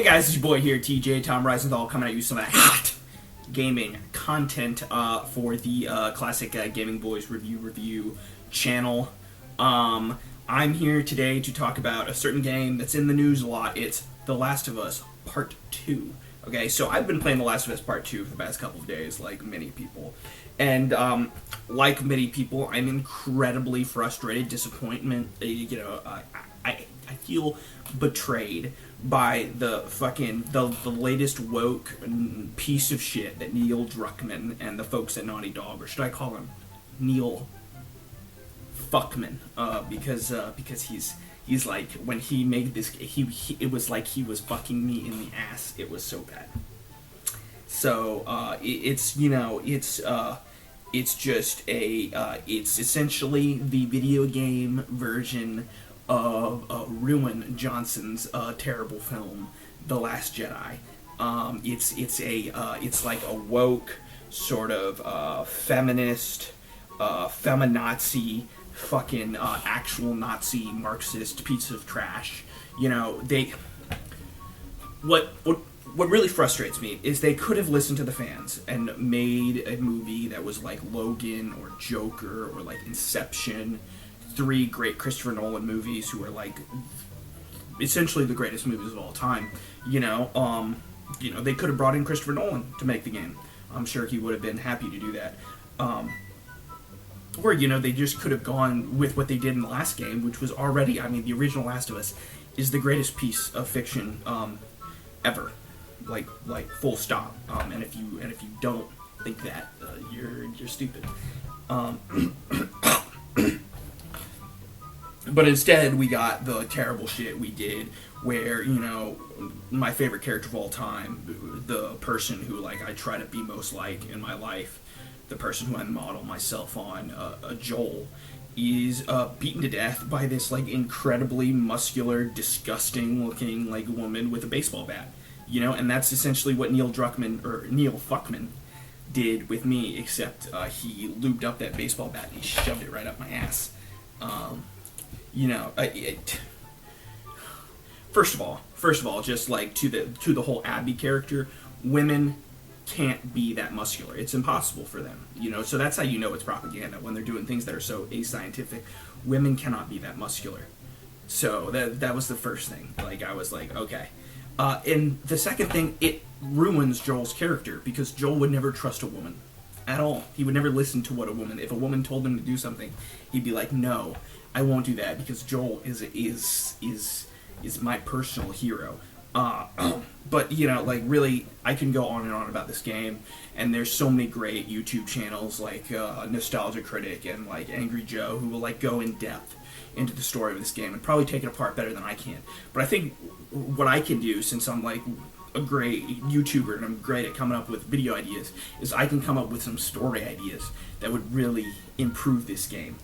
guys, it's your boy here, TJ, Tom Reisenthal, coming at you with some hot gaming content for the classic Gaming Boys review channel. I'm here today to talk about a certain game that's in the news a lot. It's The Last of Us Part 2. Okay, so I've been playing The Last of Us Part 2 for the past couple of days, like many people. And like many people, I'm incredibly frustrated, disappointment, I feel betrayed by the latest woke piece of shit that Neil Druckmann and the folks at Naughty Dog, or should I call him Neil Fuckman, because he's like, when he made this, it was like he was fucking me in the ass. It was so bad. So it's essentially the video game version of Ruin Johnson's terrible film, The Last Jedi. It's like a woke sort of feminist, feminazi, fucking actual Nazi Marxist piece of trash. You know, what really frustrates me is they could have listened to the fans and made a movie that was like Logan or Joker or like Inception, three great Christopher Nolan movies who are like essentially the greatest movies of all time. They could have brought in Christopher Nolan to make the game. I'm sure he would have been happy to do that. Or they just could have gone with what they did in the last game, which was already, the original Last of Us is the greatest piece of fiction ever, like full stop. And if you don't think that, you're stupid. But instead, we got the terrible shit we did, where, my favorite character of all time, the person who, I try to be most like in my life, the person who I model myself on, Joel, is beaten to death by this, incredibly muscular, disgusting-looking, woman with a baseball bat. And that's essentially what Neil Fuckman did with me, except he lubed up that baseball bat and he shoved it right up my ass. First of all, just to the whole Abbey character, women can't be that muscular. It's impossible for them. So that's how you know it's propaganda, when they're doing things that are so ascientific. Women cannot be that muscular. So that was the first thing. I was like, okay. And the second thing, it ruins Joel's character, because Joel would never trust a woman at all. He would never listen to what if a woman told him to do something, he'd be like, no, I won't do that, because Joel is my personal hero. But really, I can go on and on about this game, and there's so many great YouTube channels like Nostalgia Critic and Angry Joe who will go in depth into the story of this game and probably take it apart better than I can. But I think what I can do, since I'm a great YouTuber and I'm great at coming up with video ideas, is I can come up with some story ideas that would really improve this game.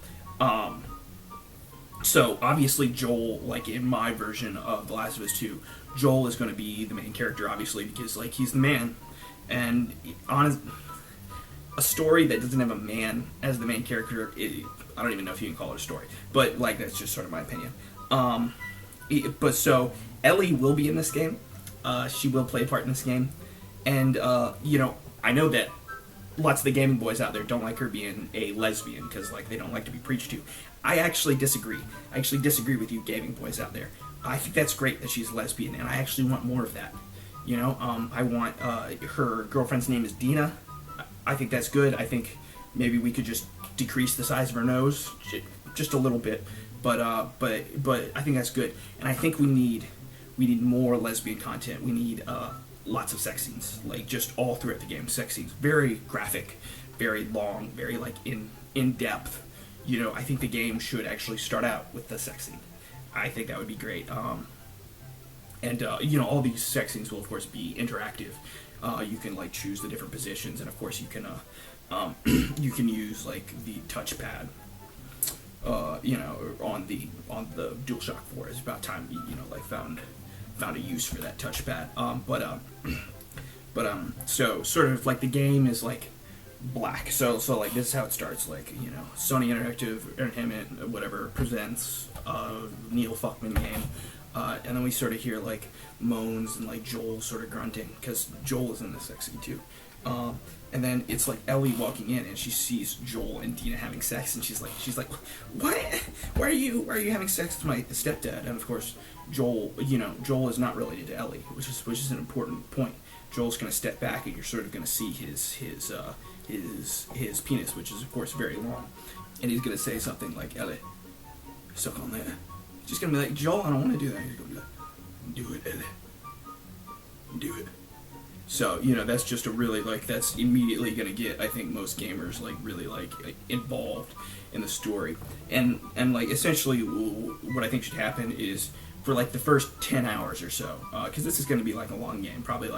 So obviously Joel, in my version of The Last of Us 2, Joel is going to be the main character, obviously, because he's the man, and a story that doesn't have a man as the main character, I don't even know if you can call it a story, but that's just sort of my opinion. But so Ellie will be in this game. She will play a part in this game, and I know that lots of the gaming boys out there don't like her being a lesbian, because they don't like to be preached to. I actually disagree. I actually disagree with you gaming boys out there. I think that's great that she's a lesbian, and I actually want more of that. I want, her girlfriend's name is Dina. I think that's good. I think maybe we could just decrease the size of her nose just a little bit, but I think that's good. And I think we need more lesbian content. We need lots of sex scenes, just all throughout the game. Sex scenes, very graphic, very long, very in depth. I think the game should actually start out with the sex scene. I think that would be great. And all these sex scenes will, of course, be interactive. You can choose the different positions, and of course you can use the touchpad. On the DualShock 4. It's about time found a use for that touchpad. So sort of the game is black. So this is how it starts. Sony Interactive Entertainment, whatever, presents a Neil Fuckman game And then we sort of hear like moans and like Joel sort of grunting because Joel is in this sex scene too. And then it's like Ellie walking in and she sees Joel and Dina having sex and she's like, what? Why are you having sex with my stepdad? And of course, Joel is not related to Ellie, which is an important point. Joel's going to step back and you're sort of going to see his penis, which is of course very long, and he's going to say something like, Ellie, suck on that. She's going to be like, Joel, I don't want to do that. He's going to be like, do it, Ellie. Do it. So, that's just a really, that's immediately going to get, I think, most gamers, really, involved in the story. And essentially, what I think should happen is, for, the first 10 hours or so, because this is going to be, a long game, probably,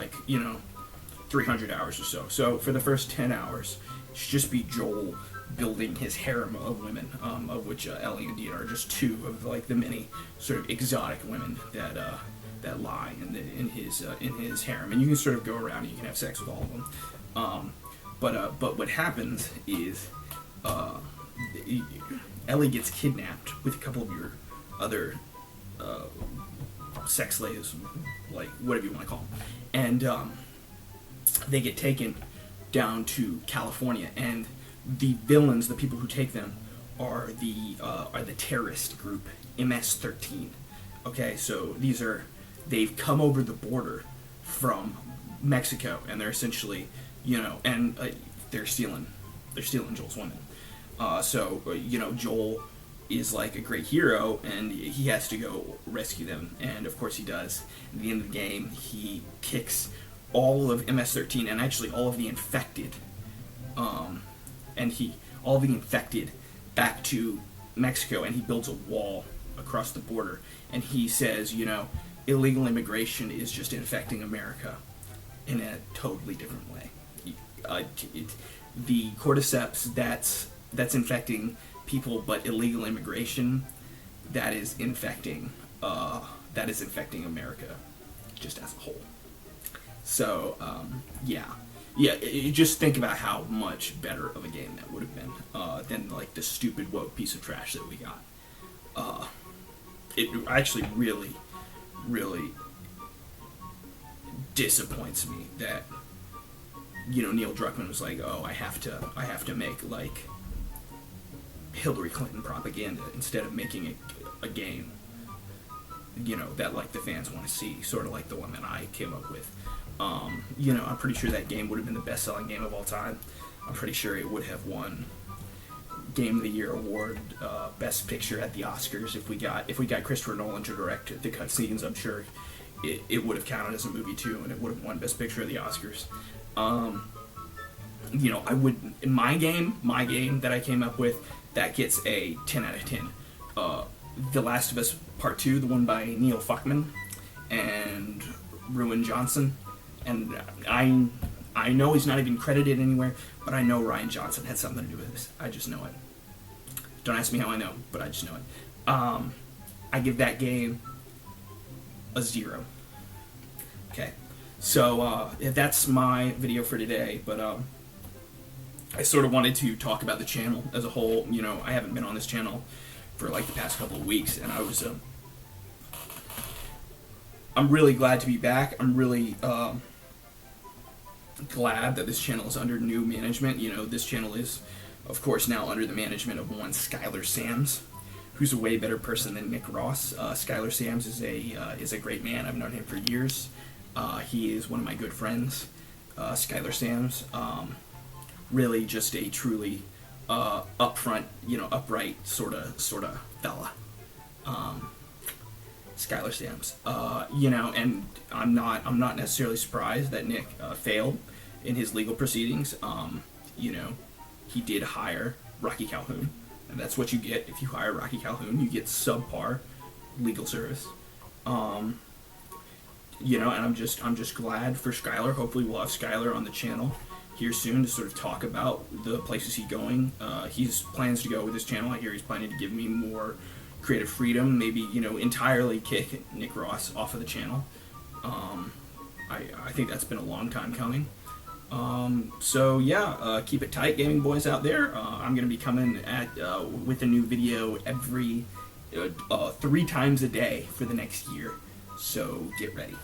300 hours or so. So, for the first 10 hours, it should just be Joel building his harem of women, of which Ellie and Dina are just two of, the many sort of exotic women that lie in his harem, and you can sort of go around and you can have sex with all of them. But what happens is Ellie gets kidnapped with a couple of your other sex slaves, whatever you want to call them, and they get taken down to California, and the villains, the people who take them, are the terrorist group MS-13. Okay, so they've come over the border from Mexico, and they're essentially, and they're stealing Joel's women. So Joel is a great hero, and he has to go rescue them, and of course he does. At the end of the game, he kicks all of MS-13 and actually all of the infected, back to Mexico, and he builds a wall across the border, and he says, illegal immigration is just infecting America in a totally different way. The cordyceps that's infecting people, but illegal immigration that is infecting America just as a whole. So just think about how much better of a game that would have been than the stupid woke piece of trash that we got. It actually really disappoints me that Neil Druckmann was like, oh, I have to make Hillary Clinton propaganda instead of making a game that the fans want to see, sort of like the one that I came up with. I'm pretty sure that game would have been the best-selling game of all time. I'm pretty sure it would have won Game of the Year award, Best Picture at the Oscars. If we got Christopher Nolan to direct the cutscenes, I'm sure it would have counted as a movie too, and it would have won Best Picture at the Oscars. I would, in my game that I came up with, that gets a 10 out of 10. The Last of Us Part 2, the one by Neil Fuckman and Ruin Johnson, and I know he's not even credited anywhere, but I know Rian Johnson had something to do with this. I just know it. Don't ask me how I know, but I just know it. I give that game a 0. Okay, so that's my video for today, but I sort of wanted to talk about the channel as a whole. I haven't been on this channel for the past couple of weeks, and I'm really glad to be back. I'm really glad that this channel is under new management. This channel is, of course, now under the management of one Skylar Sams, who's a way better person than Nick Ross. Skylar Sams is a great man. I've known him for years. He is one of my good friends. Skylar Sams, really just a truly upfront, upright sort of fella. Skylar Sams, and I'm not necessarily surprised that Nick failed in his legal proceedings. He did hire Rocky Calhoun, and that's what you get if you hire Rocky Calhoun. You get subpar legal service. And I'm just glad for Skylar. Hopefully, we'll have Skylar on the channel here soon to sort of talk about the places he's going. He's plans to go with his channel. I hear he's planning to give me more creative freedom, maybe entirely kick Nick Ross off of the channel. I think that's been a long time coming. Keep it tight, gaming boys out there. I'm gonna be coming with a new video every 3 times a day for the next year. So get ready.